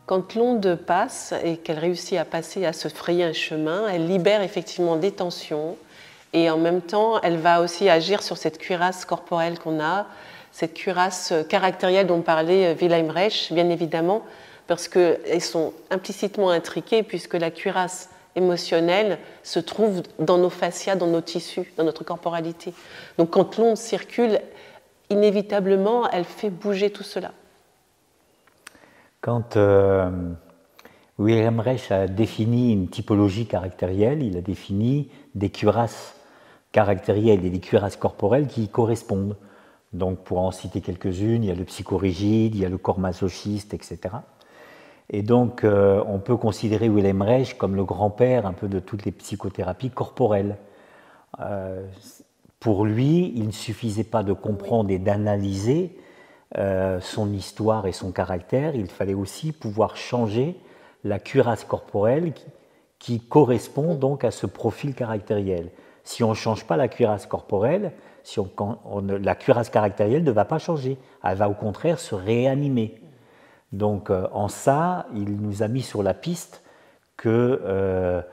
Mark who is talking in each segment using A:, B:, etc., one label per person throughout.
A: Quand l'onde passe et qu'elle réussit à passer, à se frayer un chemin, elle libère effectivement des tensions et en même temps, elle va aussi agir sur cette cuirasse corporelle qu'on a, cette cuirasse caractérielle dont parlait Wilhelm Reich, bien évidemment, parce qu'elles sont implicitement intriquées puisque la cuirasse émotionnelle se trouve dans nos fascias, dans nos tissus, dans notre corporalité. Donc quand l'onde circule, inévitablement, elle fait bouger tout cela.
B: Quand Wilhelm Reich a défini une typologie caractérielle, il a défini des cuirasses caractérielles et des cuirasses corporelles qui y correspondent. Donc pour en citer quelques-unes, il y a le psychorigide, il y a le corps masochiste, etc. Et donc on peut considérer Wilhelm Reich comme le grand-père un peu de toutes les psychothérapies corporelles. Pour lui, il ne suffisait pas de comprendre et d'analyser son histoire et son caractère, il fallait aussi pouvoir changer la cuirasse corporelle qui correspond donc à ce profil caractériel. Si on ne change pas la cuirasse corporelle, la cuirasse caractérielle ne va pas changer, elle va au contraire se réanimer. Donc en ça, il nous a mis sur la piste que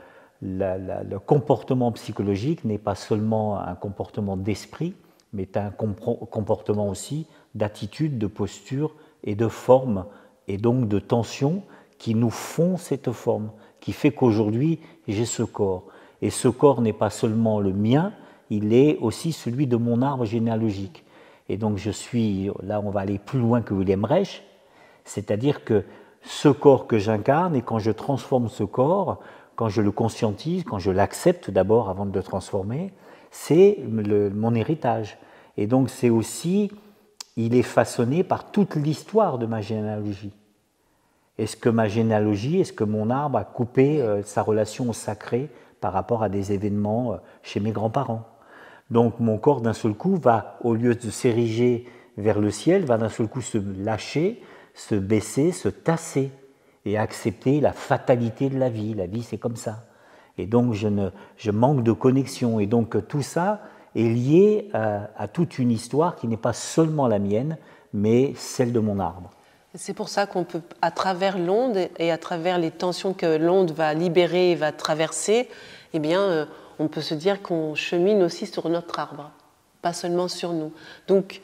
B: le comportement psychologique n'est pas seulement un comportement d'esprit, mais un comportement aussi d'attitude, de posture et de forme, et donc de tension qui nous font cette forme, qui fait qu'aujourd'hui j'ai ce corps. Et ce corps n'est pas seulement le mien, il est aussi celui de mon arbre généalogique. Et donc là on va aller plus loin que Wilhelm Reich, c'est-à-dire que ce corps que j'incarne, et quand je transforme ce corps, quand je le conscientise, quand je l'accepte d'abord avant de le transformer, c'est mon héritage. Et donc c'est aussi, il est façonné par toute l'histoire de ma généalogie. Est-ce que ma généalogie, est-ce que mon arbre a coupé sa relation au sacré par rapport à des événements chez mes grands-parents? Donc mon corps d'un seul coup va, au lieu de s'ériger vers le ciel, va d'un seul coup se lâcher, se baisser, se tasser et accepter la fatalité de la vie. La vie c'est comme ça. Et donc je manque de connexion. Et donc tout ça est lié à toute une histoire qui n'est pas seulement la mienne, mais celle de mon arbre.
A: C'est pour ça qu'on peut, à travers l'onde et à travers les tensions que l'onde va libérer et va traverser, eh bien, on peut se dire qu'on chemine aussi sur notre arbre, pas seulement sur nous. Donc,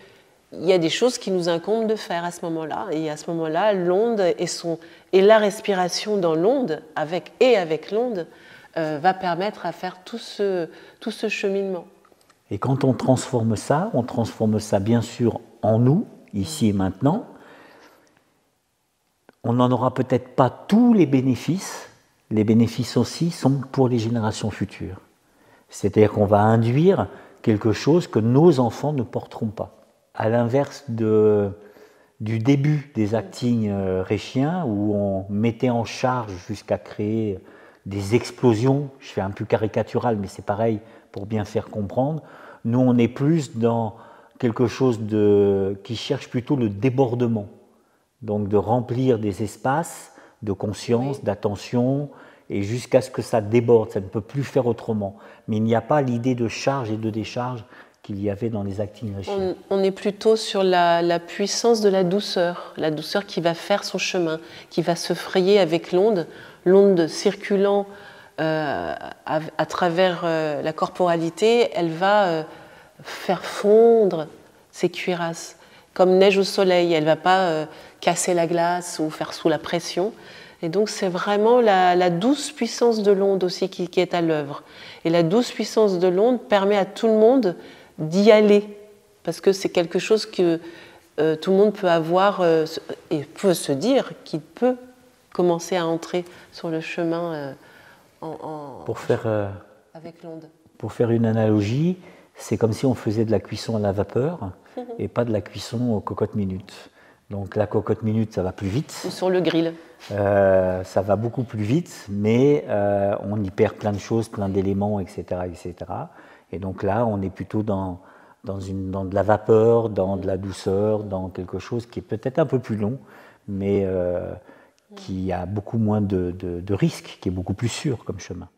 A: il y a des choses qui nous incombent de faire à ce moment-là. Et à ce moment-là, l'onde et la respiration dans l'onde, avec l'onde, va permettre à faire tout ce cheminement.
B: Et quand on transforme ça bien sûr en nous, ici et maintenant. On n'en aura peut-être pas tous les bénéfices aussi sont pour les générations futures. C'est-à-dire qu'on va induire quelque chose que nos enfants ne porteront pas. À l'inverse du début des actings reichiens, où on mettait en charge jusqu'à créer des explosions, je fais un peu caricatural, mais c'est pareil pour bien faire comprendre, nous on est plus dans quelque chose qui cherche plutôt le débordement. Donc de remplir des espaces de conscience, d'attention, et jusqu'à ce que ça déborde, ça ne peut plus faire autrement. Mais il n'y a pas l'idée de charge et de décharge qu'il y avait dans les actings reichiens.
A: On est plutôt sur la puissance de la douceur qui va faire son chemin, qui va se frayer avec l'onde circulant à travers la corporalité, elle va faire fondre ces cuirasses. Comme neige au soleil, elle ne va pas casser la glace ou faire sous la pression. Et donc c'est vraiment la douce puissance de l'onde aussi qui est à l'œuvre. Et la douce puissance de l'onde permet à tout le monde d'y aller, parce que c'est quelque chose que tout le monde peut avoir et peut se dire qu'il peut commencer à entrer sur le chemin avec l'onde.
B: Pour faire une analogie, c'est comme si on faisait de la cuisson à la vapeur et pas de la cuisson aux cocottes minutes. Donc la cocotte minute, ça va plus vite.
A: Ou sur le grill.
B: Ça va beaucoup plus vite, mais on y perd plein de choses, plein d'éléments, etc., etc. Et donc là, on est plutôt dans de la vapeur, dans de la douceur, dans quelque chose qui est peut-être un peu plus long, mais qui a beaucoup moins de risques, qui est beaucoup plus sûr comme chemin.